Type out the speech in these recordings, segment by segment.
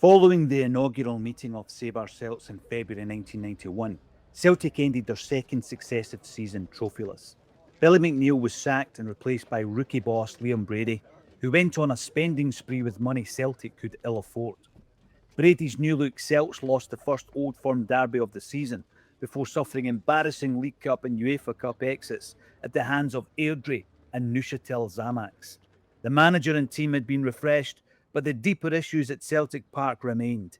Following the inaugural meeting of Our Celts in February 1991, Celtic ended their second successive season trophyless. Billy McNeill was sacked and replaced by rookie boss Liam Brady, who went on a spending spree with money Celtic could ill afford. Brady's new-look Celts lost the first Old Firm derby of the season before suffering embarrassing League Cup and UEFA Cup exits at the hands of Airdrie and Neuchâtel Xamax. The manager and team had been refreshed, but the deeper issues at Celtic Park remained.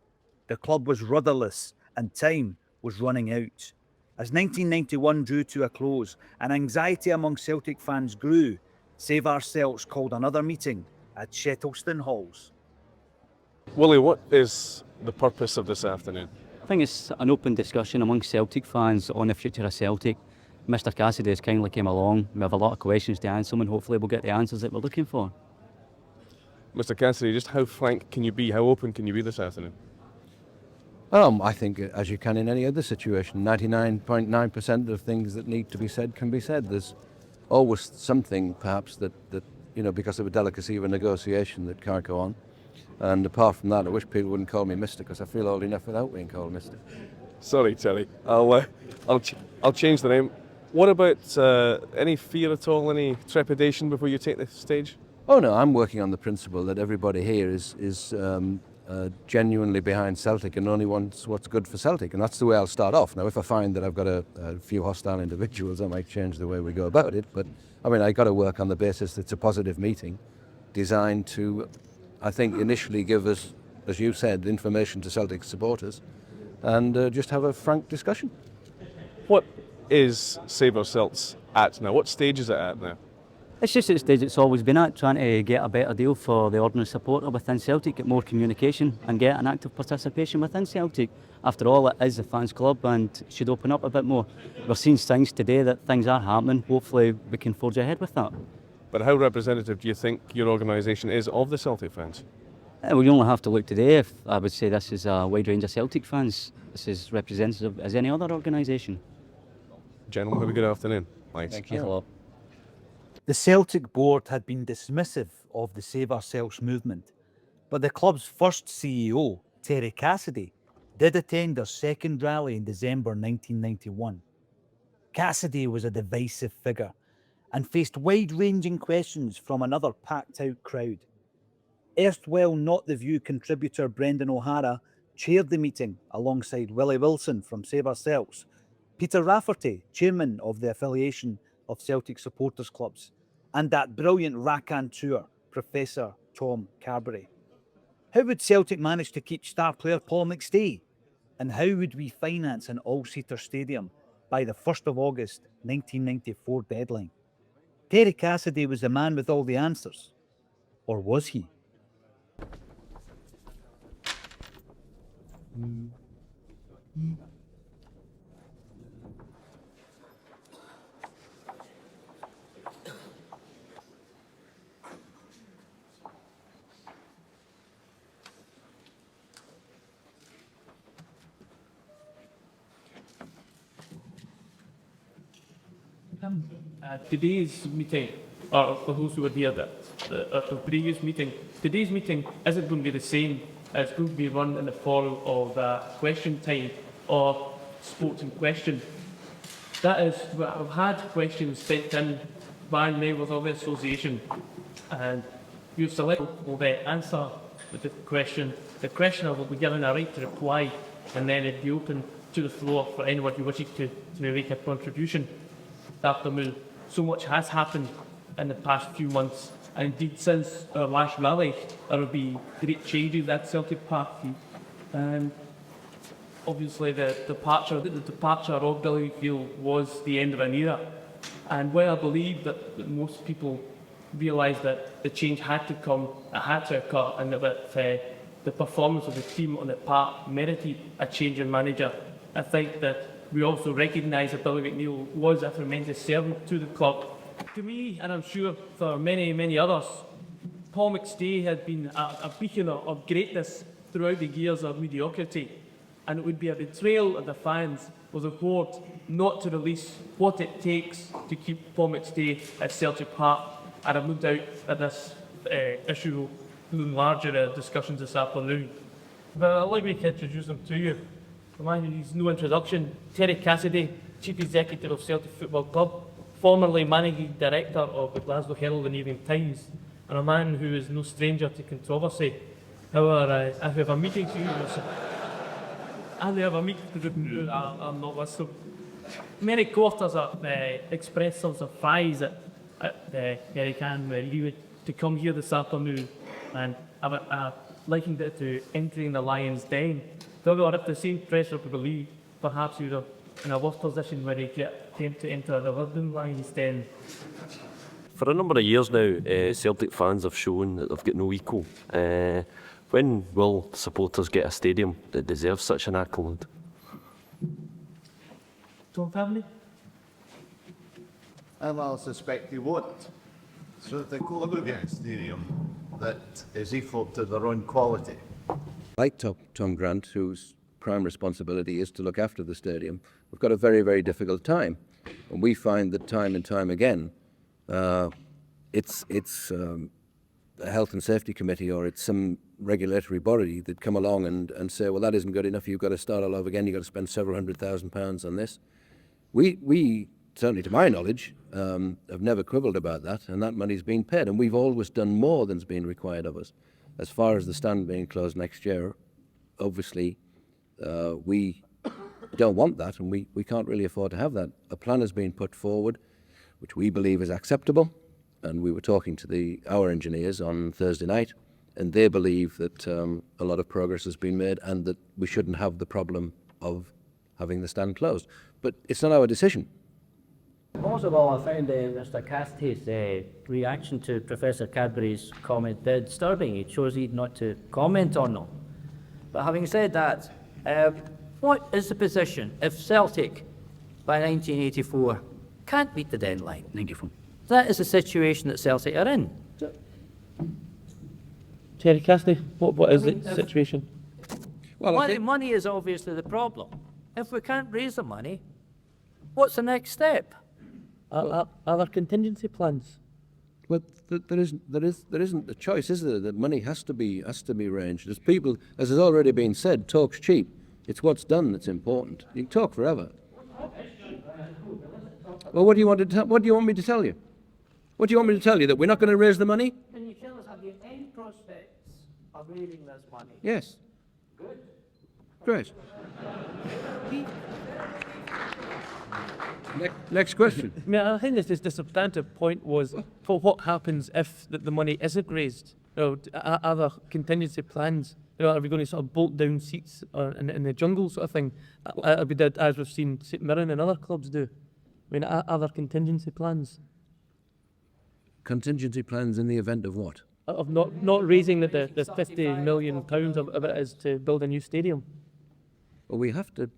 The club was rudderless and time was running out. As 1991 drew to a close and anxiety among Celtic fans grew, Save Our Celts called another meeting at Shettleston Halls. Willie, what is the purpose of this afternoon? I think it's an open discussion among Celtic fans on the future of Celtic. Mr. Cassidy has kindly came along. We have a lot of questions to answer and hopefully we'll get the answers that we're looking for. Mr. Cassidy, just how frank can you be, how open can you be this afternoon? I think, as you can in any other situation, 99.9% of things that need to be said can be said. There's always something, perhaps, that because of a delicacy of a negotiation that can't go on. And apart from that, I wish people wouldn't call me Mister, because I feel old enough without being called Mister. Sorry, Terry. I'll change the name. What about any fear at all, any trepidation before you take the stage? Oh no, I'm working on the principle that everybody here is genuinely behind Celtic and only wants what's good for Celtic, and that's the way I'll start off. Now, if I find that I've got a few hostile individuals, I might change the way we go about it, but I mean, I got to work on the basis that it's a positive meeting designed to, I think, initially give us, as you said, information to Celtic supporters and just have a frank discussion. What is Save Our Celts at now? What stage is it at now? It's just at the stage it's always been at, trying to get a better deal for the ordinary supporter within Celtic, get more communication and get an active participation within Celtic. After all, it is a fans club and should open up a bit more. We're seeing signs today that things are happening. Hopefully we can forge ahead with that. But how representative do you think your organisation is of the Celtic fans? We only have to look today. If I would say this is a wide range of Celtic fans. This is representative as any other organisation. Gentlemen, have a good afternoon. Thanks. Thank you. The Celtic board had been dismissive of the Save Our Celts movement, but the club's first CEO, Terry Cassidy, did attend their second rally in December 1991. Cassidy was a divisive figure and faced wide-ranging questions from another packed-out crowd. Erstwhile Not The View contributor Brendan O'Hara chaired the meeting alongside Willie Wilson from Save Our Celts, Peter Rafferty, chairman of the affiliation of Celtic supporters clubs, and that brilliant raconteur, Professor Tom Carberry. How would Celtic manage to keep star player Paul McStay? And how would we finance an all-seater stadium by the 1st of August 1994 deadline? Terry Cassidy was the man with all the answers. Or was he? Today's meeting, or for those who were here at the previous meeting, today's meeting isn't going to be the same. It's going to be run in the form of question time or sports in question. That is, I've had questions sent in by members of the association, and you've selected will answer the question. The questioner will be given a right to reply, and then it'll be open to the floor for anyone who wishes to make a contribution. This afternoon, so much has happened in the past few months, and indeed since our last rally, there will be great changes at Celtic Park. Obviously, the departure of Billy McNeill was the end of an era, and while I believe that most people realise that the change had to come, it had to occur, and that the performance of the team on the park merited a change in manager, I think that we also recognise that Billy McNeill was a tremendous servant to the club. To me, and I'm sure for many, many others, Paul McStay had been a beacon of greatness throughout the years of mediocrity, and it would be a betrayal of the fans for the board not to release what it takes to keep Paul McStay at Celtic Park. And I've no doubt that this issue will loom larger discussions this afternoon. But I'd like me to introduce him to you. The man who needs no introduction, Terry Cassidy, Chief Executive of Celtic Football Club, formerly Managing Director of the Glasgow Herald and Evening Times, and a man who is no stranger to controversy. However, if we have a meeting to you, and we have a meeting to do, I'm not listening. Many quarters have expressed some surprise at Terry Can leave to come here this afternoon, and I've likened it to entering the lion's den. However, if the same pressure to believe, perhaps you're in a worse position where you attempt to enter the living lion's den. For a number of years now, Celtic fans have shown that they've got no equal. When will supporters get a stadium that deserves such an accolade? Don't family? And I'll suspect he won't. So if they go to get a stadium that is equal to their own quality. Like Tom Grant, whose prime responsibility is to look after the stadium, we've got a very, very difficult time. And we find that time and time again, it's a health and safety committee or it's some regulatory body that come along and say, well, that isn't good enough, you've got to start all over again, you've got to spend several £100,000 on this. We certainly to my knowledge, have never quibbled about that, and that money's been paid, and we've always done more than's been required of us. As far as the stand being closed next year, obviously, we don't want that, and we can't really afford to have that. A plan has been put forward, which we believe is acceptable, and we were talking to our engineers on Thursday night, and they believe that a lot of progress has been made and that we shouldn't have the problem of having the stand closed. But it's not our decision. Most of all, I found Mr. Cassidy's reaction to Professor Cadbury's comment disturbing. He chose not to comment on them. But having said that, what is the position if Celtic, by 1984, can't meet the deadline? 94. That is the situation that Celtic are in. Terry Cassidy, what is the situation? Well, Money is obviously the problem. If we can't raise the money, what's the next step? Are there contingency plans? well, there isn't a choice, is there? That money has to be arranged. As people, as has already been said, talk's cheap. It's what's done that's important. You can talk forever. Well, what do you want me to tell you? What do you want me to tell you? That we're not going to raise the money? Can you tell us, have you any prospects of raising this money? Yes. Great. Next question. I mean, I think the substantive point was for what happens if the money isn't raised. You know, are there contingency plans? You know, are we going to sort of bolt down seats in the jungle sort of thing? We did, as we've seen St Mirren and other clubs do. I mean, are there contingency plans? Contingency plans in the event of what? Of not raising the £50 million of it is to build a new stadium. Well, we have to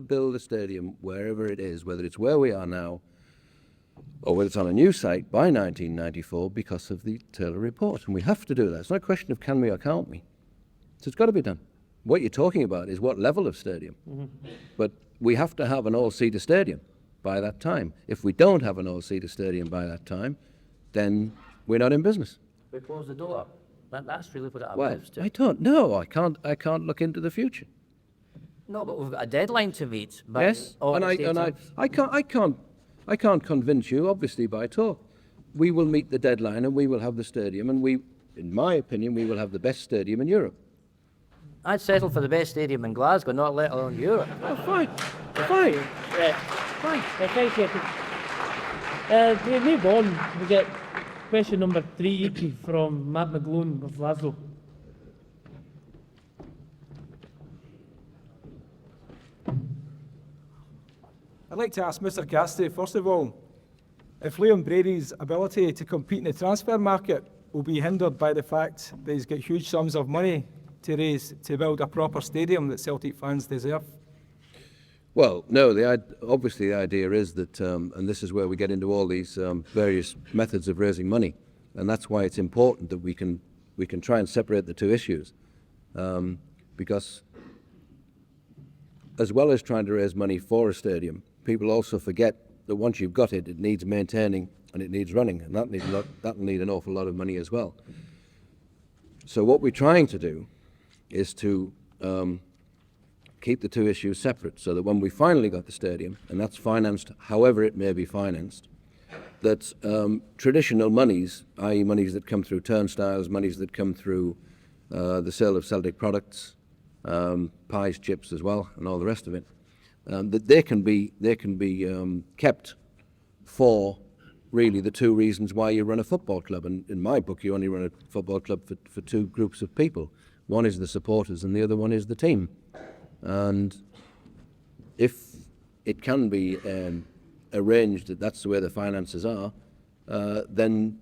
build a stadium wherever it is, whether it's where we are now or whether it's on a new site by 1994 because of the Taylor report. And we have to do that. It's not a question of can we or can't we. So it's got to be done. What you're talking about is what level of stadium. Mm-hmm. But we have to have an all-seater stadium by that time. If we don't have an all-seater stadium by that time, then we're not in business. We close the door. That's really what it Well, amounts to. I don't know. I can't look into the future. No, but we've got a deadline to meet. Yes, and I can't convince you, obviously, by talk. We will meet the deadline and we will have the stadium, and in my opinion, we will have the best stadium in Europe. I'd settle for the best stadium in Glasgow, not let alone Europe. Oh, fine. Thank you. We move on. We get question number 3 from Matt McGlone of Glasgow. I'd like to ask Mr. Cassidy, first of all, if Liam Brady's ability to compete in the transfer market will be hindered by the fact that he's got huge sums of money to raise to build a proper stadium that Celtic fans deserve. Well, no, obviously the idea is that, and this is where we get into all these various methods of raising money, and that's why it's important that we can try and separate the two issues, because as well as trying to raise money for a stadium, people also forget that once you've got it, it needs maintaining and it needs running, and that'll need an awful lot of money as well. So what we're trying to do is to keep the two issues separate, so that when we finally got the stadium, and that's financed however it may be financed, that traditional monies, i.e. monies that come through turnstiles, monies that come through the sale of Celtic products, pies, chips as well, and all the rest of it, that they can be kept for really the two reasons why you run a football club. And in my book, you only run a football club for two groups of people. One is the supporters and the other one is the team. And if it can be arranged that that's the way the finances are, then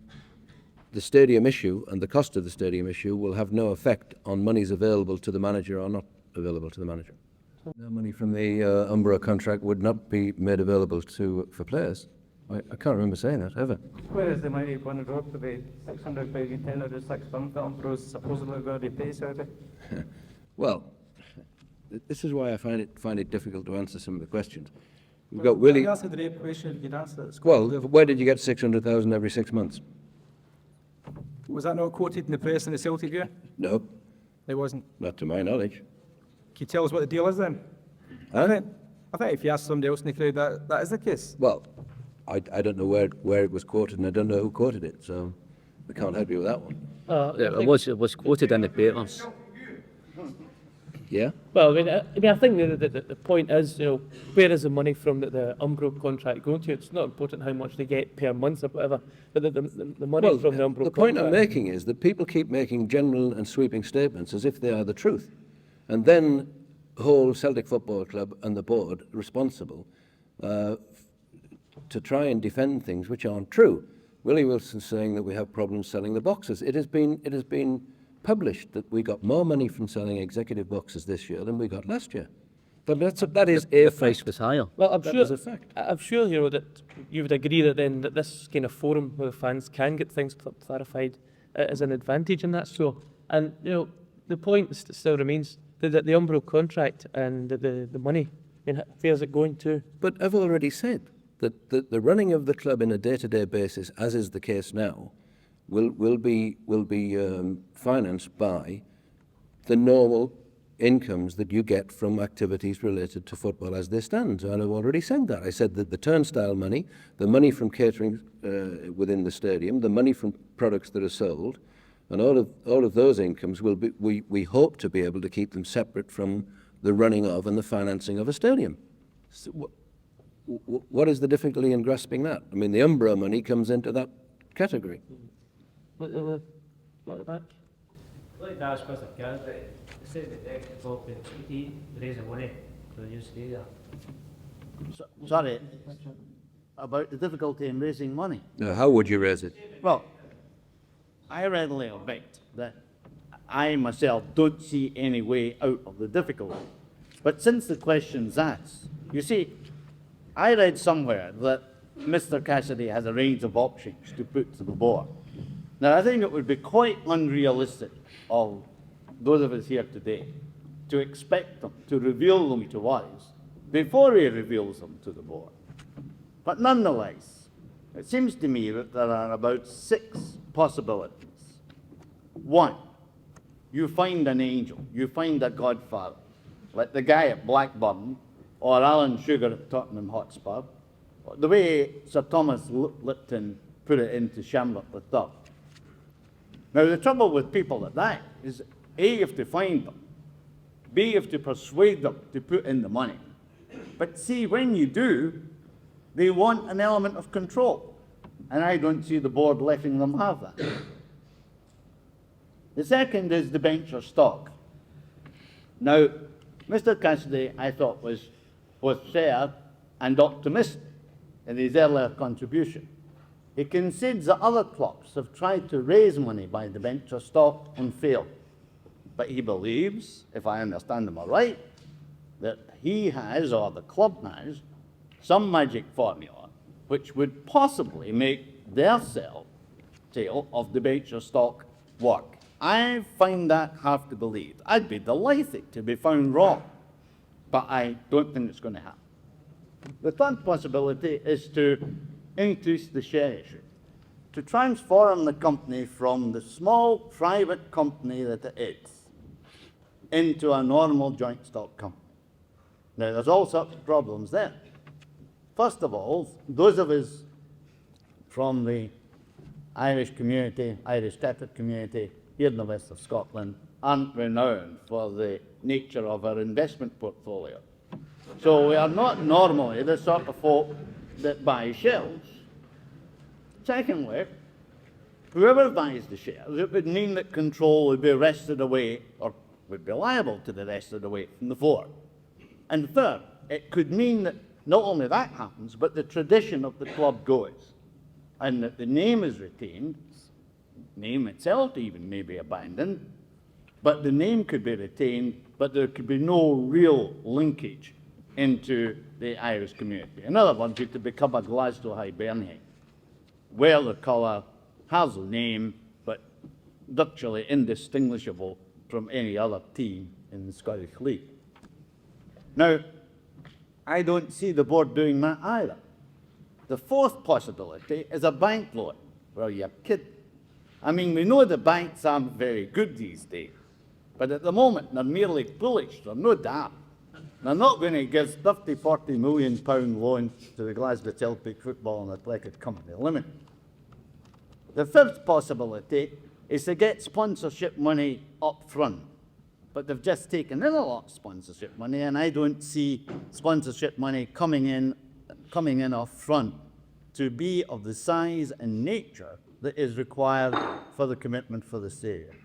the stadium issue and the cost of the stadium issue will have no effect on monies available to the manager or not available to the manager. The money from the Umbro contract would not be made available for players. I can't remember saying that, ever. Where is the money going to go for the 600,000 tenner to 6 months that Umbro's supposedly going to pay Saudi? Well, this is why I find it difficult to answer some of the questions. We've got Willie. You answered the rape question, you can answer it. Well, where did you get 600,000 every 6 months? Was that not quoted in the press in the Celtic year? No, It wasn't. not to my knowledge. Can you tell us what the deal is then? Huh? I think if you ask somebody else in the crowd, that is the case. Well, I don't know where it was quoted, and I don't know who quoted it, so I can't help you with that one. It was quoted in the papers. Yeah? Well, I think the point is, where is the money from the Umbro contract going to? It's not important how much they get per month or whatever, but the money from the Umbro the contract. point I'm making is that people keep making general and sweeping statements as if they are the truth, and then hold Celtic Football Club and the board responsible to try and defend things which aren't true. Willie Wilson's saying that we have problems selling the boxes. It has been published that we got more money from selling executive boxes this year than we got last year. But that is a The price fact. was higher. Well, That is a fact. I'm sure that you would agree that this kind of forum where the fans can get things clarified is an advantage in that. So, and the point still remains that the Umbro contract and the money, where's it going to? But I've already said that the running of the club in a day-to-day basis, as is the case now, will be financed by the normal incomes that you get from activities related to football as they stand. And I've already said that. I said that the turnstile money, the money from catering within the stadium, the money from products that are sold, and all of those incomes will be. We hope to be able to keep them separate from the running of and the financing of a stadium. So what is the difficulty in grasping that? I mean, the Umbro money comes into that category. What back? I'd like to ask Mr. Cassidy, you say the deck is open to raising money for the new stadium. Sorry, about the difficulty in raising money. Now, how would you raise it? Well, I readily admit that I myself don't see any way out of the difficulty. But since the question's asked, you see, I read somewhere that Mr. Cassidy has a range of options to put to the board. Now, I think it would be quite unrealistic of those of us here today to expect them to reveal them to us before he reveals them to the board. But nonetheless, it seems to me that there are about 6 possibilities. 1, you find an angel, you find a godfather, like the guy at Blackburn or Alan Sugar at Tottenham Hotspur, the way Sir Thomas Lipton put it into Shamrock the Third. Now, the trouble with people like that is, A, you have to find them, B, you have to persuade them to put in the money. But see, when you do, they want an element of control, and I don't see the board letting them have that. The second is the venture stock. Now, Mr. Cassidy, I thought, was both fair and optimistic in his earlier contribution. He concedes that other clubs have tried to raise money by the venture stock and failed. But he believes, if I understand him right, that he has, or the club has, some magic formula which would possibly make their sale of the venture stock work. I find that hard to believe. I'd be delighted to be found wrong, but I don't think it's going to happen. The third possibility is to increase the share issue, to transform the company from the small private company that it is into a normal joint stock company. Now, there's all sorts of problems there. First of all, those of us from the Irish community, Irish Celtic community here in the west of Scotland, aren't renowned for the nature of our investment portfolio. So we are not normally the sort of folk that buy shares. Secondly, whoever buys the shares, it would mean that control would be wrested away, or would be liable to be wrested away from the board. And third, it could mean that not only that happens, but the tradition of the club goes, and that the name is retained, name itself even may be abandoned, but the name could be retained, but there could be no real linkage into the Irish community. In other words, you could become a Glasgow Hibernian. Wear the colour, has a name, but virtually indistinguishable from any other team in the Scottish League. Now, I don't see the board doing that either. The fourth possibility is a bank loan. Well, you're kidding. I mean, we know the banks aren't very good these days, but at the moment they're merely foolish, they're no damn. They're not going to give 30, 40 million pound loan to the Glasgow Celtic Football and Athletic Company Limited. The fifth possibility is to get sponsorship money up front. But they've just taken in a lot of sponsorship money, and I don't see sponsorship money coming in up front to be of the size and nature that is required for the commitment for the stadium.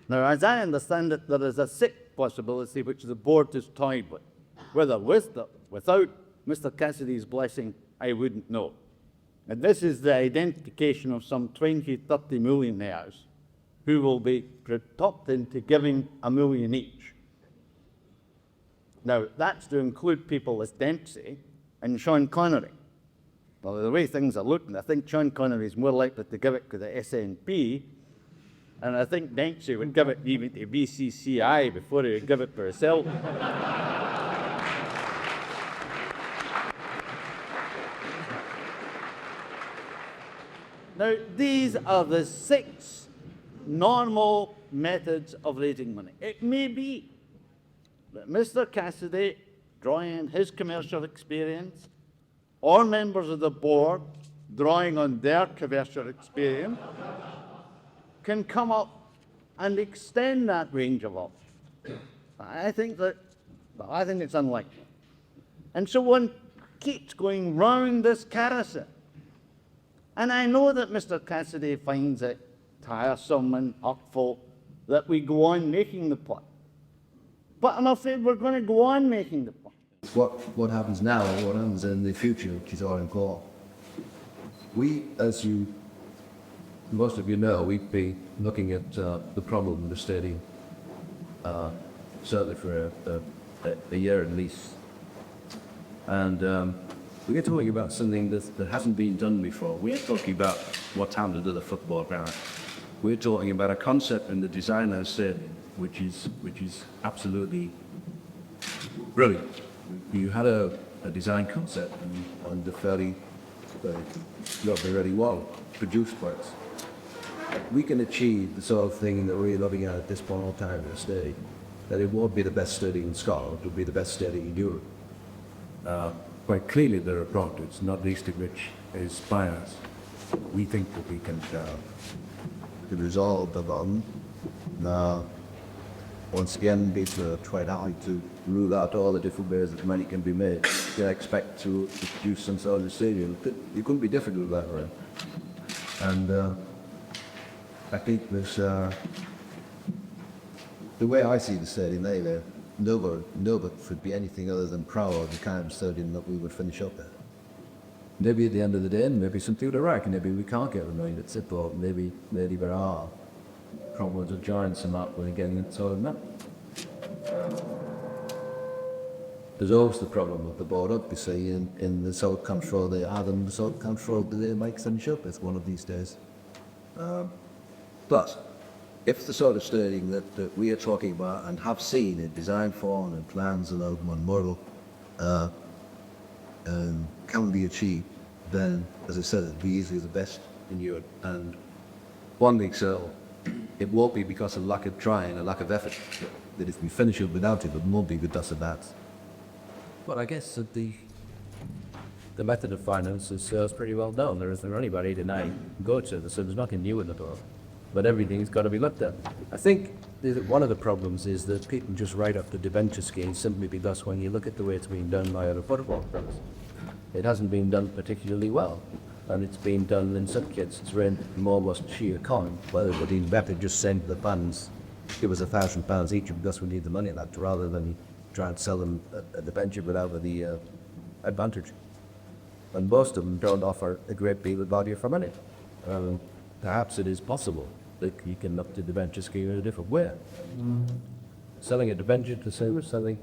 Now, as I understand it, there is a sixth possibility which the board is toyed with. Whether with or without Mr. Cassidy's blessing, I wouldn't know. And this is the identification of some 20, 30 millionaires who will be talked into giving $1 million each. Now, that's to include people as Dempsey and Sean Connery. Well, the way things are looking, I think Sean Connery is more likely to give it to the SNP, and I think Dempsey would give it even to BCCI before he would give it for himself. Now, these are the 6 normal methods of raising money. It may be that Mr. Cassidy, drawing on his commercial experience, or members of the board, drawing on their commercial experience, can come up and extend that range of options. I think it's unlikely. And so one keeps going round this carousel. And I know that Mr. Cassidy finds it tiresome and hurtful that we go on making the point. But I'm afraid we're going to go on making the point. What happens now and what happens in the future, which is all important. We, as most of you know, we've been looking at the problem with the stadium, certainly for a year at least. And we're talking about something that hasn't been done before. We're talking about what's happened to the football ground. We're talking about a concept in the design of the stadium, which is absolutely brilliant. You had a design concept and the fairly well produced parts. We can achieve the sort of thing that we're looking at this point in time in the state, that it won't be the best stadium in Scotland, it will be the best stadium in Europe. Quite clearly there are projects, not least of which is Spires. We think that we can resolve the problem. Now, once again, basically tried hard to rule out all the different ways that money can be made. You expect to produce some sort of stadium. It couldn't be difficult that way. And I think this, the way I see the stadium anyway, nobody should be anything other than proud of the kind of stadium that we would finish up at. Maybe at the end of the day, maybe some people are right, maybe we can't get reminded, but maybe there are problems of giants and that when getting it sorted out. There's always the problem of the board up, you see, in the South Control they had, and the South Control they might finish up with one of these days. But if the sort of stadium that we are talking about and have seen in design form and plans and on model can be achieved, then, as I said, it'll be easily the best in Europe. And one thing so, it won't be because of lack of trying, a lack of effort. that if we finish it without it, it won't be with this and that. Well, I guess that the method of finance is pretty well known. There isn't anybody tonight go to, so there's nothing new in the door. But everything's got to be looked at. I think one of the problems is that people just write up the debenture scheme simply because when you look at the way it's being done by other football clubs, it hasn't been done particularly well. And it's been done in some cases rent from almost sheer con. Well, it would be better just send the fans, give us £1,000 each because we need the money in that, rather than try and sell them a debenture without the advantage. And most of them don't offer a great deal of value for money. Perhaps it is possible that you can look to the debenture scheme in a different way. Selling a debenture to say we're selling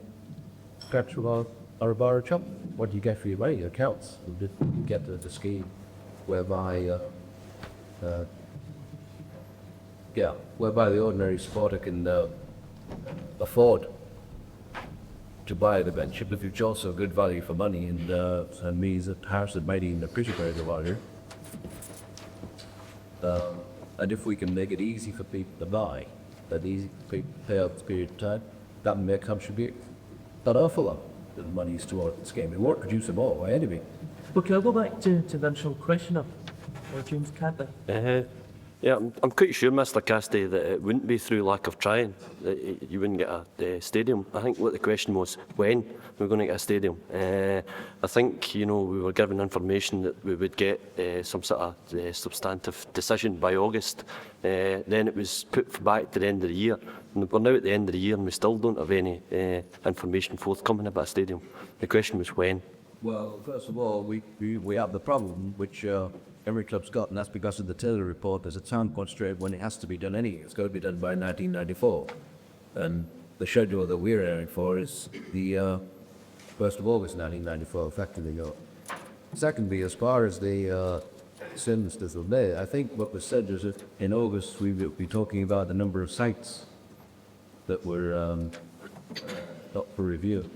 petrol or a bar or chop. What do you get for your money? It counts. You get the scheme whereby whereby the ordinary supporter can afford to buy a debenture, but it's also good value for money, and means that perhaps it might even appreciate the value. And if we can make it easy for people to buy, that easy to pay out the period of time, that may contribute not awful lot of the monies toward the scheme. It won't produce them all by any means. But can I go back to the initial question of James Cassidy? Yeah, I'm quite sure, Mr. Cassidy, that it wouldn't be through lack of trying that you wouldn't get a stadium. I think what the question was, when we're going to get a stadium. I think, we were given information that we would get some sort of substantive decision by August. Then it was put back to the end of the year. And we're now at the end of the year and we still don't have any information forthcoming about a stadium. The question was when. Well, first of all, we have the problem which every club's got, and that's because of the Taylor report. There's a time constraint when it has to be done anyway. It's got to be done by 1994. And the schedule that we're aiming for is the 1st of August 1994, effectively. Secondly, as far as the sinister of May, I think what was said is that in August we will be talking about the number of sites that were up for review,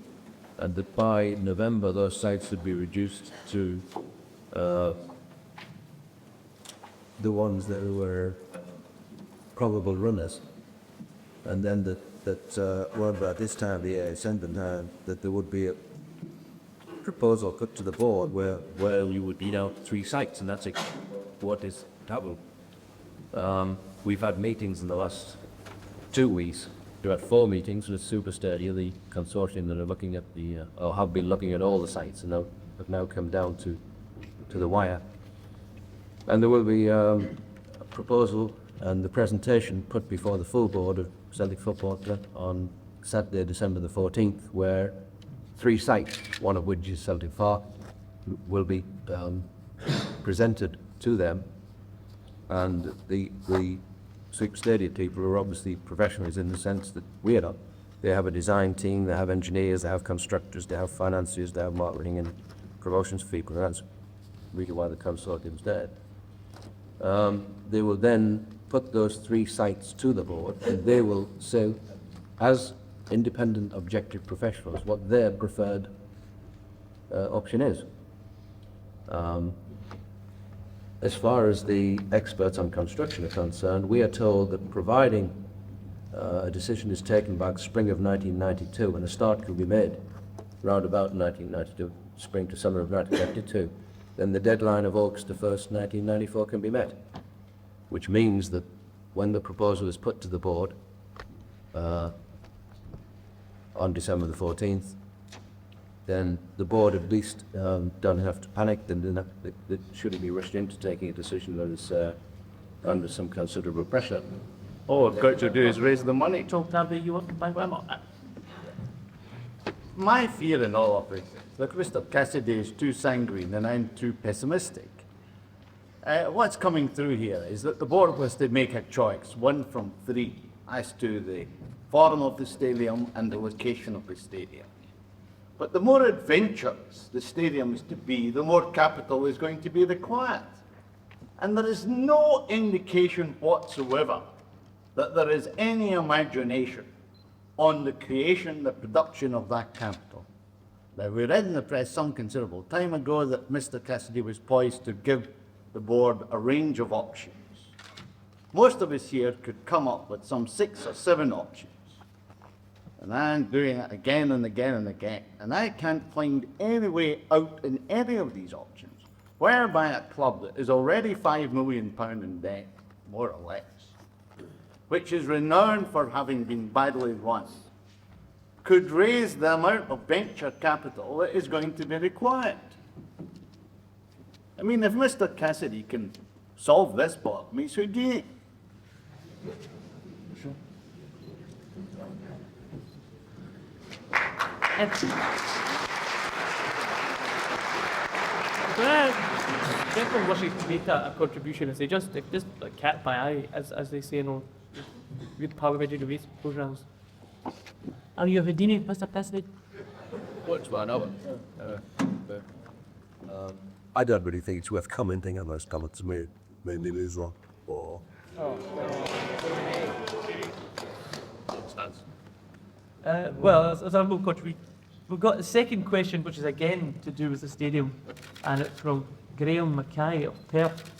and that by November those sites would be reduced to the ones that were probable runners, and then that around about this time of the year, that there would be a proposal put to the board where we would beat out 3 sites, and that's what is double. We've had meetings in the last 2 weeks. We've had 4 meetings with Super Stadia, the consortium that are looking at or have been looking at all the sites, and have now come down to the wire. And there will be a proposal and the presentation put before the full board of Celtic Football Club on Saturday, December the 14th, where 3 sites, one of which is Celtic Park, will be presented to them. And the Super Stadia people are obviously professionals in the sense that we are not. They have a design team, they have engineers, they have constructors, they have financiers, they have marketing and promotions people. That's really why the consortium's there. They will then put those 3 sites to the board, and they will say, as independent, objective professionals, what their preferred option is. As far as the experts on construction are concerned, we are told that providing a decision is taken by the spring of 1992, and a start will be made round about 1992, spring to summer of 1992, then the deadline of August the 1st, 1994 can be met, which means that when the proposal is put to the board on December the 14th, then the board at least don't have to panic, then they shouldn't be rushed into taking a decision that is under some considerable pressure. All I've got to do is raise the money. Talk to you want to buy one. My fear in all of it is that Mr. Cassidy is too sanguine and I'm too pessimistic. What's coming through here is that the board was to make a choice, 1 from 3, as to the form of the stadium and the location of the stadium. But the more adventurous the stadium is to be, the more capital is going to be required. And there is no indication whatsoever that there is any imagination on the creation, the production of that capital. Now, we read in the press some considerable time ago that Mr. Cassidy was poised to give the board a range of options. Most of us here could come up with some 6 or 7 options. And I'm doing it again and again and again. And I can't find any way out in any of these options whereby a club that is already £5 million in debt, more or less, which is renowned for having been badly run, could raise the amount of venture capital that is going to be required. I mean, if Mr. Cassidy can solve this problem, he's Houdini. Everyone wishes to make a contribution and say just like cat by eye, as they say, with parliamentary debate programs. Are you a Houdini, Mr. Cassidy? What's one of it? I don't really think it's worth commenting on those comments. Made me lose wrong. Or Well, as I'm contribute, we've got the second question, which is again to do with the stadium, and it's from Graham Mackay of Perth.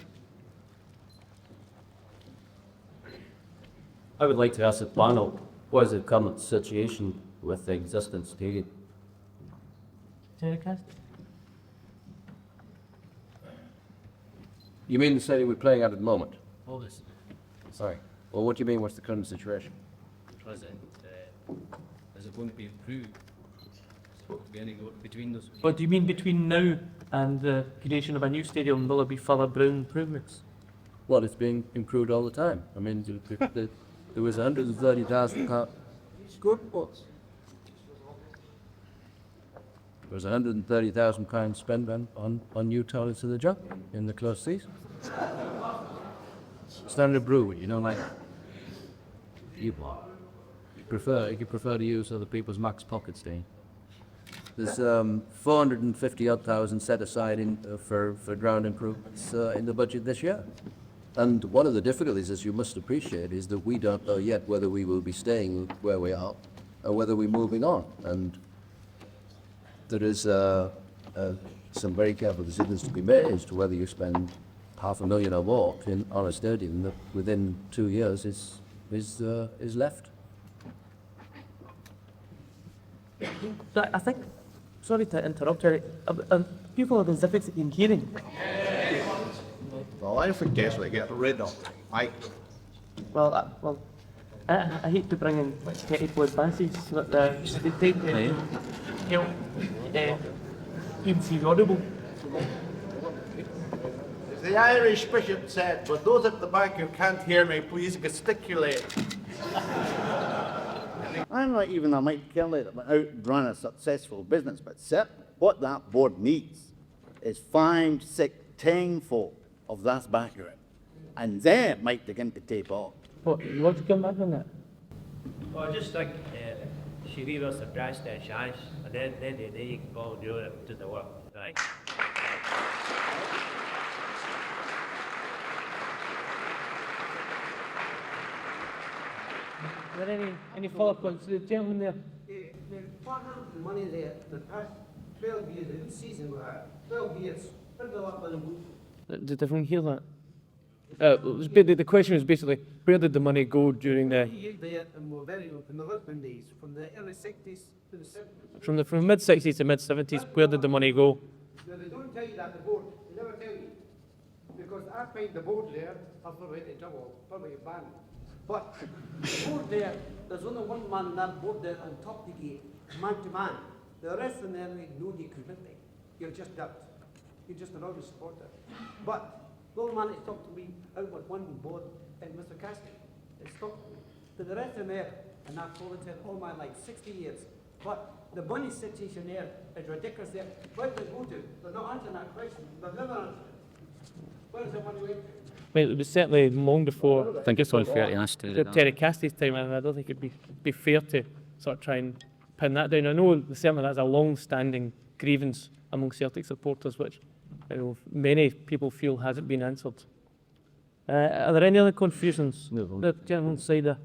I would like to ask the panel, what is the current situation with the existing stadium? Terry Cassidy? you mean the stadium we're playing at the moment? Obviously. Sorry. Well, what do you mean? What's the current situation? Present, is it going to be improved? Supposed to be any between those? What do you mean between now and the creation of a new stadium? Will there be further brown improvements? Well, it's being improved all the time. I mean, there was 130,000 scoreboards. There was 130,000 pounds spent on new toilets to the job in the closed season. Standard brewery, you know, like you prefer to use other people's max pockets, Dean. There's 450 odd thousand set aside for ground improvements in the budget this year. And one of the difficulties, as you must appreciate, is that we don't know yet whether we will be staying where we are or whether we're moving on. And there is some very careful decisions to be made as to whether you spend $500,000 or more on a stadium that within 2 years is left. So I think, sorry to interrupt, Terry, people have difficulty in hearing. Well, I forget what I get rid of. I hate to bring in technical advances, but they take help even see the audible. As the Irish bishop said, for those at the back who can't hear me, please gesticulate. I'm not even a Mike Kelly that went out and ran a successful business, but sir, what that board needs is 5, 6, 10 folk of that background, and then it might begin to tape off. What, you want to come back on that? Well, I just think she leave us a brass that chance, and then you can go and do it to the work. Right. Are there any follow-up points? The gentleman there. The partner of the money there, the past 12 years, the season we had, 12 years, where did that money go? Did everyone hear that? The question was basically, where did the money go during the... There, and we're very open, the Lisbon days, from the early 60s to the 70s. From the mid-60s to mid-70s, where did the money go? Now, they don't tell you that, the board, they never tell you. Because I find the board there, I've never had any trouble, probably a ban. But the board there, there's only one man in that board there on top of the gate, man to man. The rest of them ignore you completely. You're just dirt. You're just an obvious supporter. But the old man has talked to me out with one board, and Mr. Cassidy has talked to me. To the rest of them there, and I've followed it all my life, 60 years. But the money situation there is ridiculous there. Where do they go to? They're not answering that question. They've never answered it. Where does the money go to? Well, it was certainly long before... I think it's unfair to ask Terry Cassidy's time, and I don't think it'd be fair to sort of try and pin that down. I know certainly that's a long-standing grievance among Celtic supporters, which many people feel hasn't been answered. Are there any other confusions? The gentleman's side there.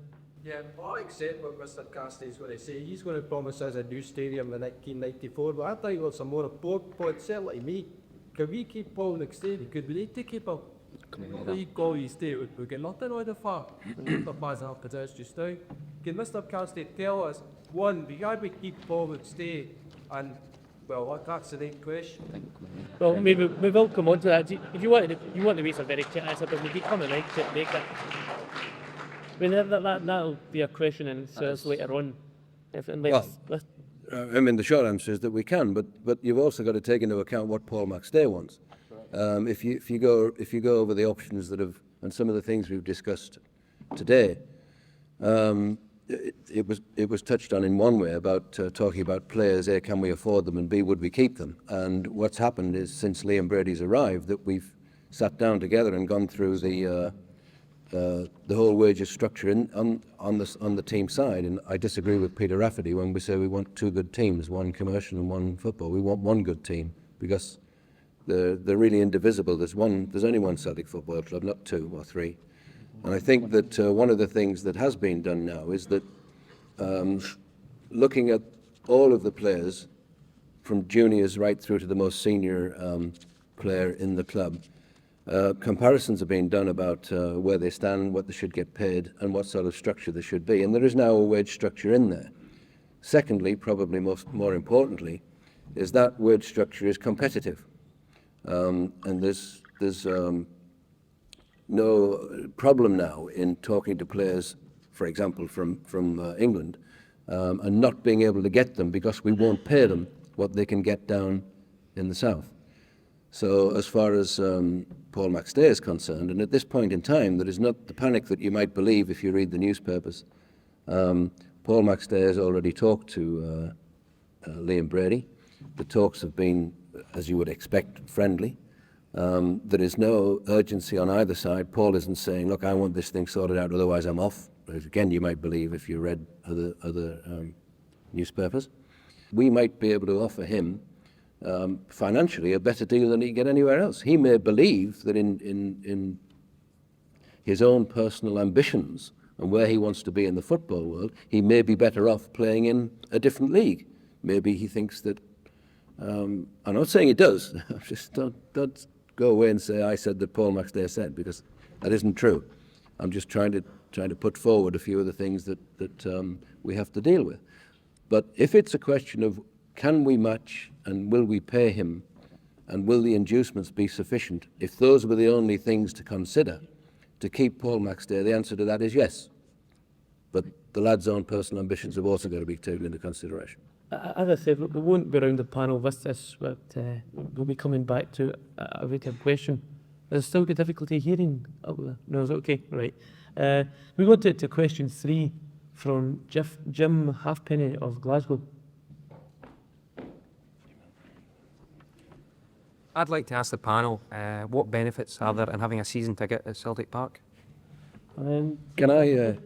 Yeah, I accept what Mr. Cassidy's going to say. He's going to promise us a new stadium in 1994, but I think there's some more important points, certainly to me. Can we keep Paul next stadium? Could we need to keep him? We go you stay, we get nothing out of that. The fans are possessed just now. can Mr. Cassidy tell us, one, why we keep Paul would stay, and, well, that's the right question. Well, maybe we will come on to that. If you want to raise a very quick answer, but we'll be coming right to make that. I mean, that'll be a question and answers later on. I mean, the short answer is that we can, but you've also got to take into account what Paul McStay wants. If you go over the options that have and some of the things we've discussed today, it was touched on in one way about talking about players. A, can we afford them, and B, would we keep them? And what's happened is since Liam Brady's arrived, that we've sat down together and gone through the whole wages structure on the team side. And I disagree with Peter Rafferty when we say we want two good teams, one commercial and one football. We want one good team because they're really indivisible. There's only one Celtic Football Club, not two or three. And I think that one of the things that has been done now is that looking at all of the players from juniors right through to the most senior player in the club, comparisons are being done about where they stand, what they should get paid, and what sort of structure there should be. And there is now a wage structure in there. Secondly, probably more importantly, is that wage structure is competitive. And there's no problem now in talking to players, for example, from England, and not being able to get them because we won't pay them what they can get down in the south. So as far as Paul McStay is concerned, and at this point in time, there is not the panic that you might believe if you read the newspapers. Paul McStay has already talked to Liam Brady. The talks have been, as you would expect, friendly. There is no urgency on either side. Paul isn't saying, look, I want this thing sorted out, otherwise I'm off. Again, you might believe if you read other newspapers. We might be able to offer him financially a better deal than he can get anywhere else. He may believe that in his own personal ambitions and where he wants to be in the football world, he may be better off playing in a different league. Maybe he thinks that, I'm not saying he does, just don't go away and say I said that Paul McStay said, because that isn't true. I'm just trying to put forward a few of the things that we have to deal with. But if it's a question of can we match and will we pay him and will the inducements be sufficient, if those were the only things to consider to keep Paul McStay, the answer to that is yes. But the lad's own personal ambitions have also got to be taken into consideration. As I said, we won't be around the panel with this, but we'll be coming back to a written question. There's still a difficulty hearing up there. No, is it okay? Right. We go to question 3 from Jim Halfpenny of Glasgow. I'd like to ask the panel, what benefits are there in having a season ticket at Celtic Park? Can I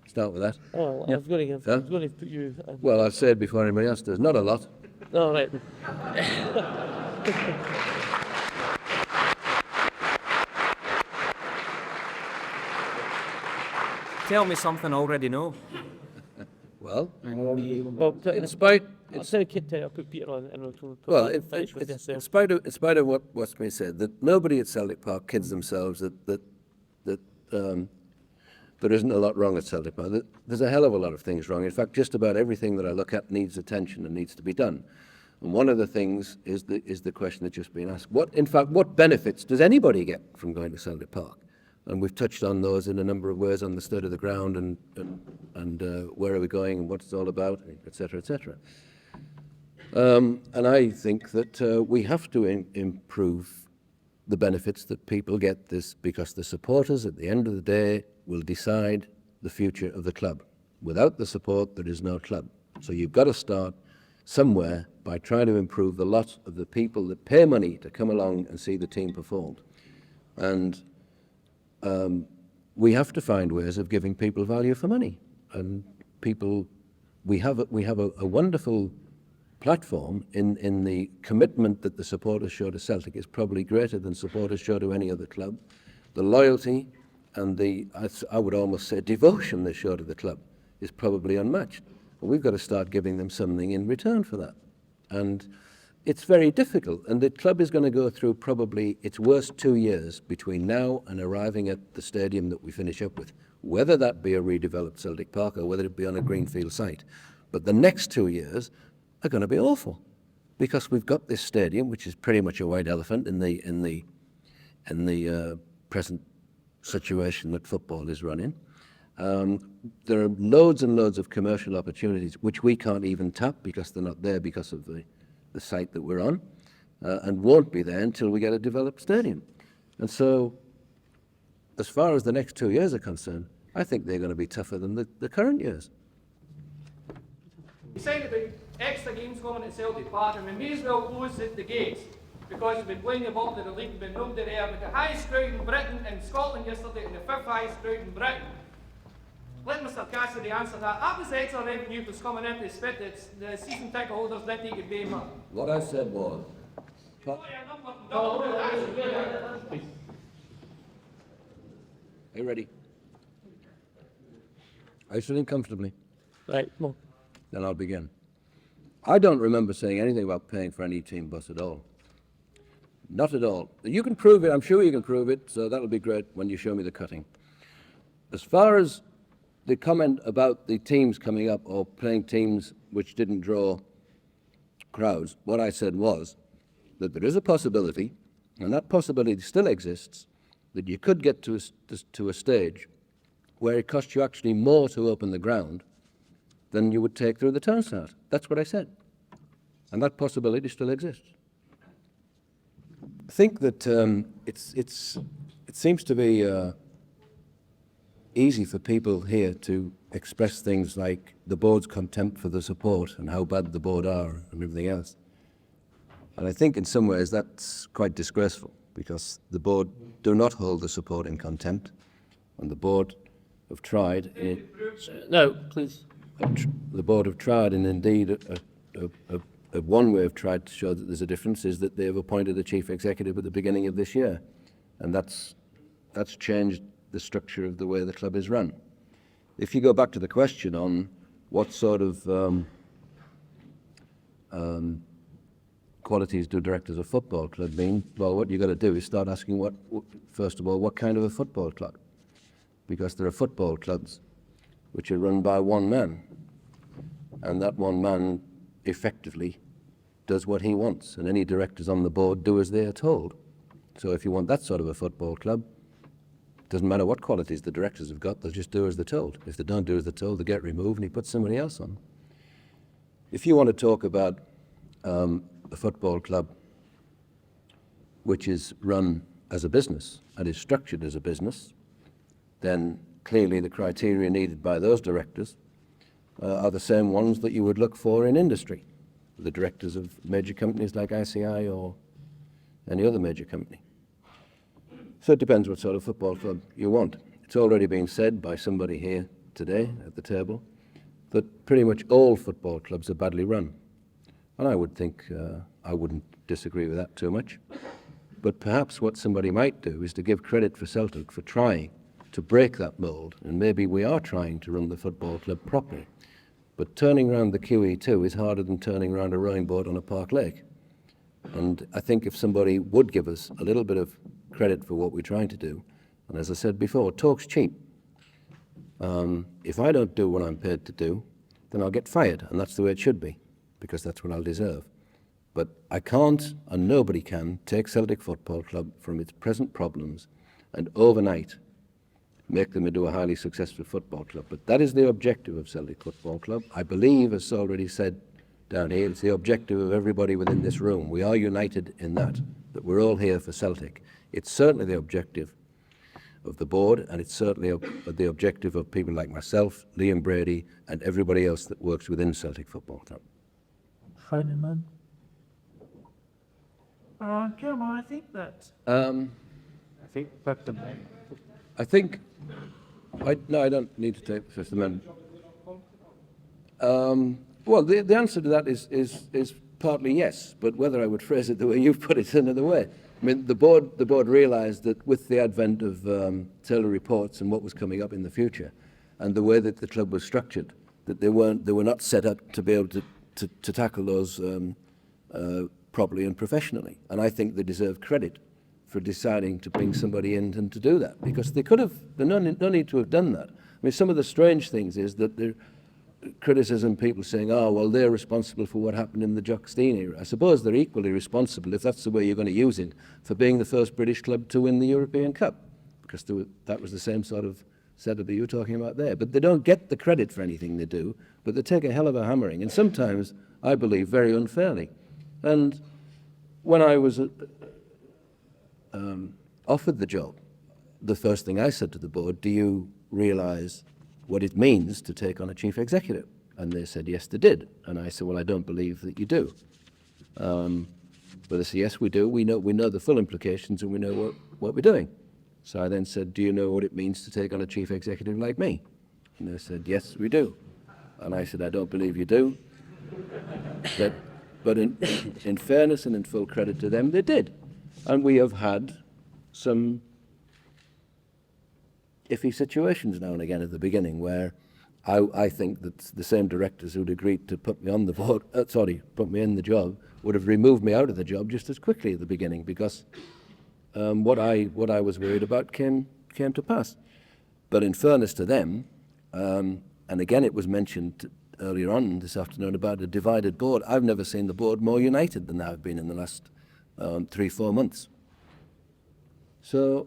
start with that? Oh, I was going to put you... Well, I've said before anybody else does, not a lot. Oh, right. Tell me something I already know. Well, in spite... I'll put Peter on. Well, in spite of what's been said, that nobody at Celtic Park kids themselves that there isn't a lot wrong at Celtic Park. There's a hell of a lot of things wrong. In fact, just about everything that I look at needs attention and needs to be done. And one of the things is the question that's just been asked. What benefits does anybody get from going to Celtic Park? And we've touched on those in a number of ways, on the state of the ground and where are we going and what it's all about, et cetera, et cetera. And I think that we have to improve the benefits that people get, this because the supporters at the end of the day will decide the future of the club. Without the support, there is no club. So you've got to start somewhere by trying to improve the lot of the people that pay money to come along and see the team performed. And we have to find ways of giving people value for money. And we have a wonderful platform in the commitment that the supporters show to Celtic is probably greater than supporters show to any other club. The loyalty and I would almost say devotion they show to the club is probably unmatched. But we've got to start giving them something in return for that. And it's very difficult, and the club is going to go through probably its worst 2 years between now and arriving at the stadium that we finish up with, whether that be a redeveloped Celtic Park or whether it be on a greenfield site. But the next 2 years are going to be awful, because we've got this stadium, which is pretty much a white elephant in the present situation that football is running. There are loads and loads of commercial opportunities which we can't even tap because they're not there because of the site that we're on, and won't be there until we get a developed stadium. And so, as far as the next 2 years are concerned, I think they're going to be tougher than the current years. You said about extra games coming at Celtic Park, and we may as well close the gates, because we've been playing the ball to the league, we've been nobody there, with the highest crowd in Britain and Scotland yesterday, and the 5th highest crowd in Britain. Let Mr Cassidy answer that. That was the extra revenue was coming in to spit it. The season ticket holders didn't take it payment. What I said was... Are you ready? Are you sitting comfortably? Right, no. Then I'll begin. I don't remember saying anything about paying for any team bus at all. Not at all. You can prove it, I'm sure you can prove it, so that'll be great when you show me the cutting. As far as the comment about the teams coming up or playing teams which didn't draw crowds, what I said was that there is a possibility, and that possibility still exists, that you could get to a stage where it costs you actually more to open the ground than you would take through the turnstile. That's what I said. And that possibility still exists. I think that it seems to be easy for people here to express things like the board's contempt for the support and how bad the board are and everything else. And I think in some ways that's quite disgraceful, because the board do not hold the support in contempt, and the board have tried... No, please. The board have tried, and indeed one way of trying to show that there's a difference is that they have appointed a chief executive at the beginning of this year, and that's changed the structure of the way the club is run. If you go back to the question on what sort of qualities do directors of football club mean, well, what you've got to do is start asking first of all, what kind of a football club? Because there are football clubs which are run by one man, and that one man effectively does what he wants, and any directors on the board do as they are told. So if you want that sort of a football club, it doesn't matter what qualities the directors have got, they'll just do as they're told. If they don't do as they're told, they get removed and he puts somebody else on. If you want to talk about a football club which is run as a business and is structured as a business, then clearly the criteria needed by those directors are the same ones that you would look for in industry, the directors of major companies like ICI or any other major company. So it depends what sort of football club you want. It's already been said by somebody here today at the table that pretty much all football clubs are badly run. And I would think, I wouldn't disagree with that too much. But perhaps what somebody might do is to give credit for Celtic for trying to break that mould, and maybe we are trying to run the football club properly. But turning around the QE2 is harder than turning around a rowing boat on a park lake. And I think if somebody would give us a little bit of credit for what we're trying to do, and as I said before, talk's cheap. If I don't do what I'm paid to do, then I'll get fired, and that's the way it should be, because that's what I'll deserve. But I can't, and nobody can, take Celtic Football Club from its present problems and overnight make them into a highly successful football club. But that is the objective of Celtic Football Club. I believe, as already said down here, it's the objective of everybody within this room. We are united in that we're all here for Celtic. It's certainly the objective of the board, and it's certainly the objective of people like myself, Liam Brady, and everybody else that works within Celtic Football Club. Heinemann. Come on, I think that. No, I don't need to take the Fifth Amendment. Well, the answer to that is partly yes, but whether I would phrase it the way you've put it another way. I mean, the board realised that with the advent of Taylor reports and what was coming up in the future, and the way that the club was structured, that they were not set up to be able to tackle those properly and professionally. And I think they deserve credit for deciding to bring somebody in and to do that, because they could have, there's no need to have done that. I mean, some of the strange things is that the criticism, people saying, oh, well, they're responsible for what happened in the Jock Stein era. I suppose they're equally responsible, if that's the way you're going to use it, for being the first British club to win the European Cup, because that was the same sort of setup that you were talking about there. But they don't get the credit for anything they do, but they take a hell of a hammering, and sometimes, I believe, very unfairly. And when I was offered the job, the first thing I said to the board, do you realise what it means to take on a chief executive? And they said, yes, they did. And I said, well, I don't believe that you do. But they said, yes, we do. We know the full implications, and we know what we're doing. So I then said, do you know what it means to take on a chief executive like me? And they said, yes, we do. And I said, I don't believe you do. But in fairness and in full credit to them, they did. And we have had some iffy situations now and again at the beginning where I think that the same directors who'd agreed to put me on the board, put me in the job, would have removed me out of the job just as quickly at the beginning, because what I was worried about came to pass. But in fairness to them, and again it was mentioned earlier on this afternoon about a divided board, I've never seen the board more united than I've been in the last 3-4 months. So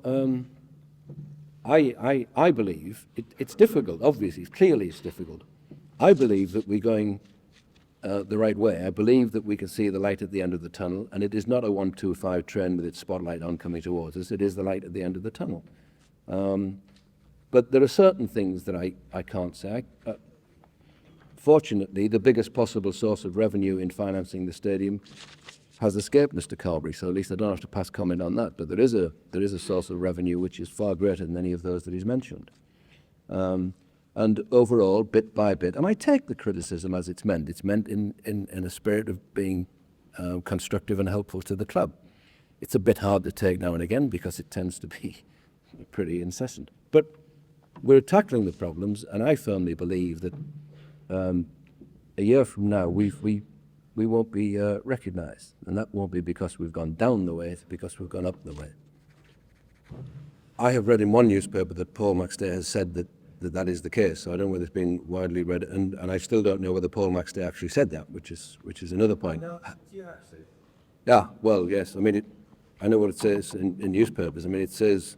I believe it's difficult, obviously, clearly it's difficult. I believe that we're going the right way. I believe that we can see the light at the end of the tunnel, and it is not a 125 train with its spotlight on coming towards us. It is the light at the end of the tunnel. But there are certain things that I can't say. Fortunately, the biggest possible source of revenue in financing the stadium has escaped Mr. Carberry, so at least I don't have to pass comment on that. But there is a source of revenue which is far greater than any of those that he's mentioned. And overall, bit by bit, and I take the criticism as it's meant. It's meant in a spirit of being constructive and helpful to the club. It's a bit hard to take now and again because it tends to be pretty incessant. But we're tackling the problems, and I firmly believe that a year from now we won't be recognised, and that won't be because we've gone down the way, it's because we've gone up the way. I have read in one newspaper that Paul Maxtay has said that is the case, so I don't know whether it's been widely read, and I still don't know whether Paul Maxtay actually said that, which is another point. Yeah, well, yes, I mean, I know what it says in newspapers. I mean, it says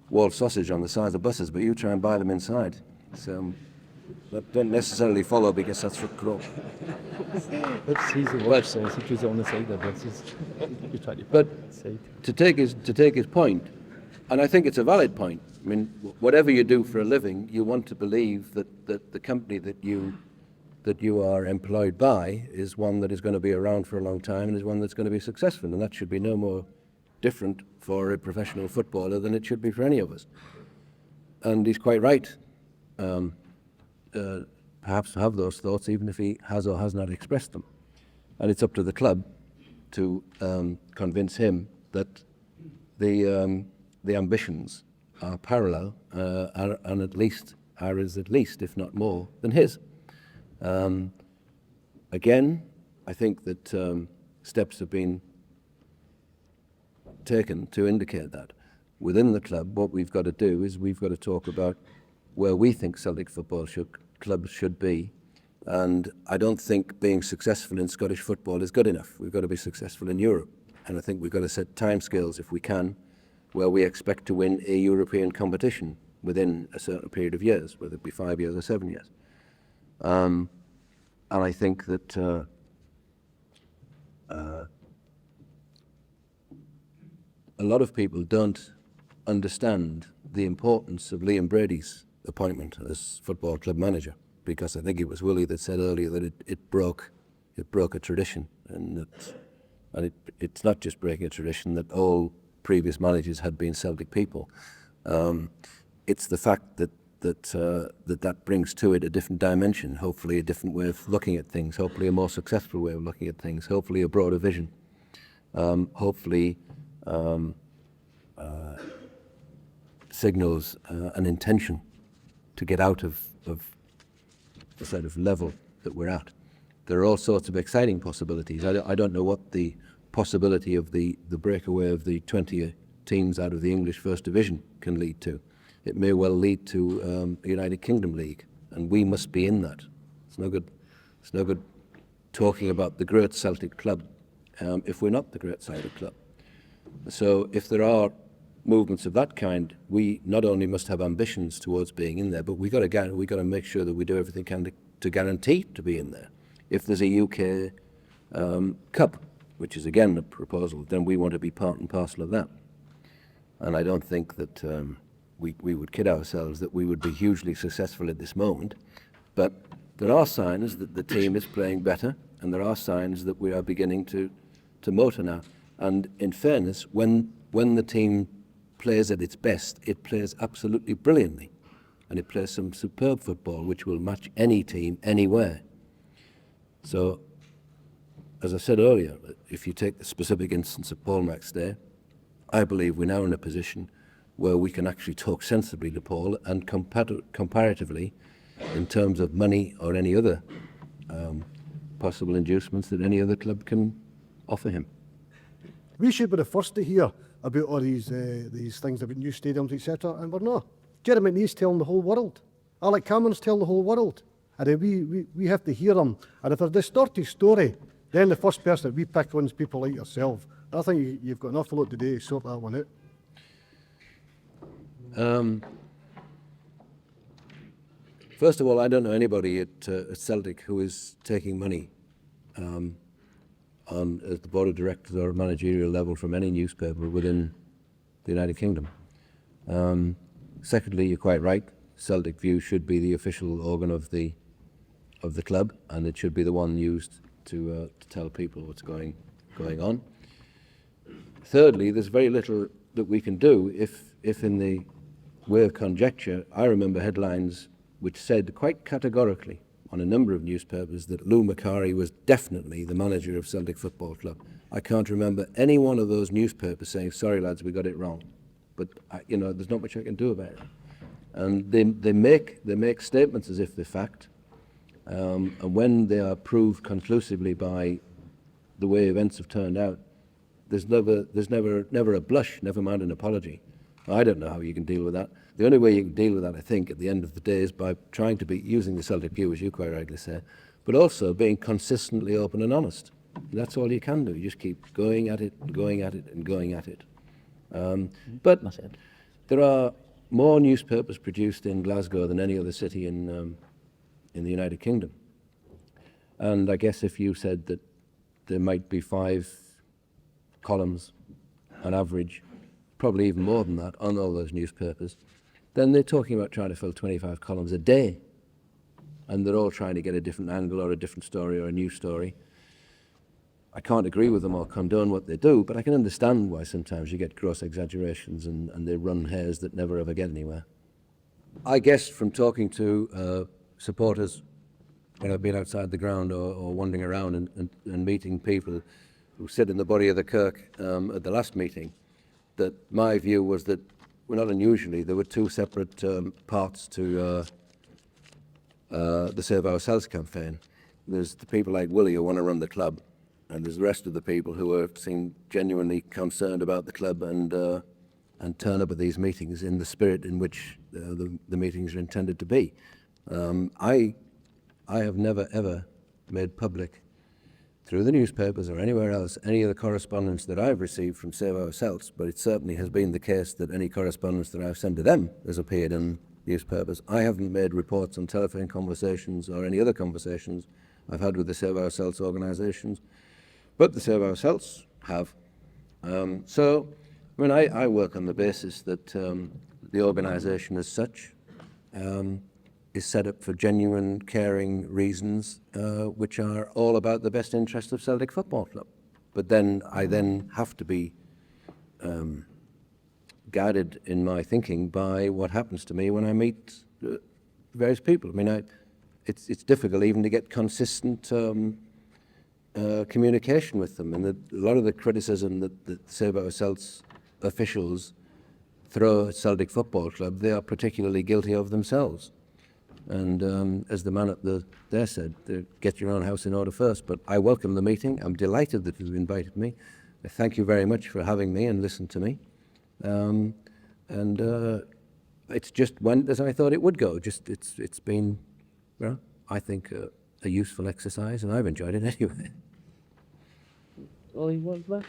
walled sausage on the sides of buses, but you try and buy them inside. So that don't necessarily follow because that's for crow. He's the worst, so he was on the side of buses. But to take his point, and I think it's a valid point. I mean, whatever you do for a living, you want to believe that the company that you are employed by is one that is going to be around for a long time and is one that's going to be successful, and that should be no more different for a professional footballer than it should be for any of us. And he's quite right, perhaps to have those thoughts, even if he has or has not expressed them. And it's up to the club to convince him that the ambitions are parallel and at least, if not more, than his. Again, I think that steps have been taken to indicate that. Within the club, what we've got to do is we've got to talk about where we think Celtic football clubs should be. And I don't think being successful in Scottish football is good enough. We've got to be successful in Europe. And I think we've got to set timescales, if we can, where we expect to win a European competition within a certain period of years, whether it be 5 years or 7 years. And I think that a lot of people don't understand the importance of Liam Brady's appointment as football club manager, because I think it was Willie that said earlier that it broke a tradition, and it's not just breaking a tradition that all previous managers had been Celtic people. It's the fact that brings to it a different dimension, hopefully a different way of looking at things, hopefully a more successful way of looking at things, hopefully a broader vision, hopefully signals an intention to get out of the sort of level that we're at. there are all sorts of exciting possibilities. I don't know what the possibility of the breakaway of the 20 teams out of the English First Division can lead to. It may well lead to a United Kingdom League, and we must be in that. It's no good talking about the great Celtic club if we're not the great Celtic club. So if there are movements of that kind, we not only must have ambitions towards being in there, but we got to make sure that we do everything we can to guarantee to be in there. If there's a UK Cup, which is again a proposal, then we want to be part and parcel of that. And I don't think that we would kid ourselves that we would be hugely successful at this moment, but there are signs that the team is playing better, and there are signs that we are beginning to motor now. And in fairness, when the team plays at its best, it plays absolutely brilliantly, and it plays some superb football which will match any team anywhere. So, as I said earlier, if you take the specific instance of Paul Maxday, I believe we're now in a position where we can actually talk sensibly to Paul, and comparatively, in terms of money or any other possible inducements that any other club can offer him. We should be the first to hear about all these things about new stadiums, etc., and we're not. Jeremy McNee's telling the whole world. Alec Cameron's telling the whole world. And then we have to hear them. And if there's a distorted story, then the first person that we pick on is people like yourself. I think you've got an awful lot to do to sort that one out. First of all, I don't know anybody at Celtic who is taking money at the board of directors or managerial level from any newspaper within the United Kingdom. Secondly, you're quite right. Celtic View should be the official organ of the club, and it should be the one used to tell people what's going on. Thirdly, there's very little that we can do if in the way of conjecture, I remember headlines which said quite categorically on a number of newspapers that Lou Macari was definitely the manager of Celtic Football Club. I can't remember any one of those newspapers saying, sorry lads, we got it wrong. But there's not much I can do about it. And they make statements as if they're fact, and when they are proved conclusively by the way events have turned out, there's never a blush, never mind an apology. I don't know how you can deal with that. The only way you can deal with that, I think, at the end of the day, is by trying to be using the Celtic View, as you quite rightly say, but also being consistently open and honest. That's all you can do. You just keep going at it, and going at it, and going at it. But there are more newspapers produced in Glasgow than any other city in the United Kingdom. And I guess if you said that there might be 5 columns on average, probably even more than that, on all those newspapers, then they're talking about trying to fill 25 columns a day. And they're all trying to get a different angle or a different story or a new story. I can't agree with them or condone what they do, but I can understand why sometimes you get gross exaggerations and they run hares that never ever get anywhere. I guess from talking to supporters when I've been outside the ground or wandering around and meeting people who sit in the body of the kirk at the last meeting, that my view was that, well, not unusually, there were 2 separate parts to the Save Our Celts campaign. There's the people like Willie who want to run the club, and there's the rest of the people who seem genuinely concerned about the club and turn up at these meetings in the spirit in which the meetings are intended to be. I have never ever made public, through the newspapers or anywhere else, any of the correspondence that I've received from Save Our Celts, but it certainly has been the case that any correspondence that I've sent to them has appeared in newspapers. I haven't made reports on telephone conversations or any other conversations I've had with the Save Our Celts organisations, but the Save Our Celts have. So, I mean, I work on the basis that the organisation as such is set up for genuine, caring reasons, which are all about the best interest of Celtic Football Club. But then I have to be guided in my thinking by what happens to me when I meet various people. I mean, it's difficult even to get consistent communication with them, and a lot of the criticism that Save Our Celts officials throw at Celtic Football Club, they are particularly guilty of themselves. And as the man there said, get your own house in order first. But I welcome the meeting. I'm delighted that you've invited me. Thank you very much for having me and listened to me. It's just went as I thought it would go. It's been, well, I think a useful exercise, and I've enjoyed it anyway. Oh, you want that?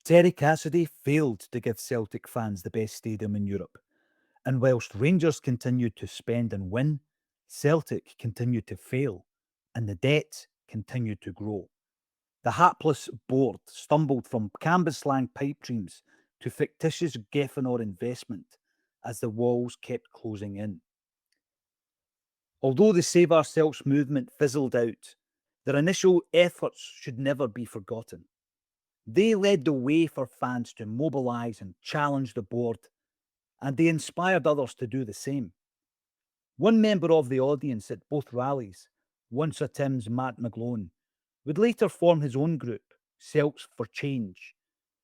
Terry Cassidy failed to give Celtic fans the best stadium in Europe. And whilst Rangers continued to spend and win, Celtic continued to fail, and the debt continued to grow. The hapless board stumbled from Cambuslang pipe dreams to fictitious Geffen investment as the walls kept closing in. Although the Save Our Celts movement fizzled out, their initial efforts should never be forgotten. They led the way for fans to mobilise and challenge the board, and they inspired others to do the same. One member of the audience at both rallies, once a Tim's Matt McGlone, would later form his own group, Celts for Change,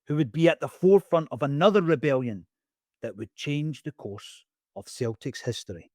who would be at the forefront of another rebellion that would change the course of Celtic's history.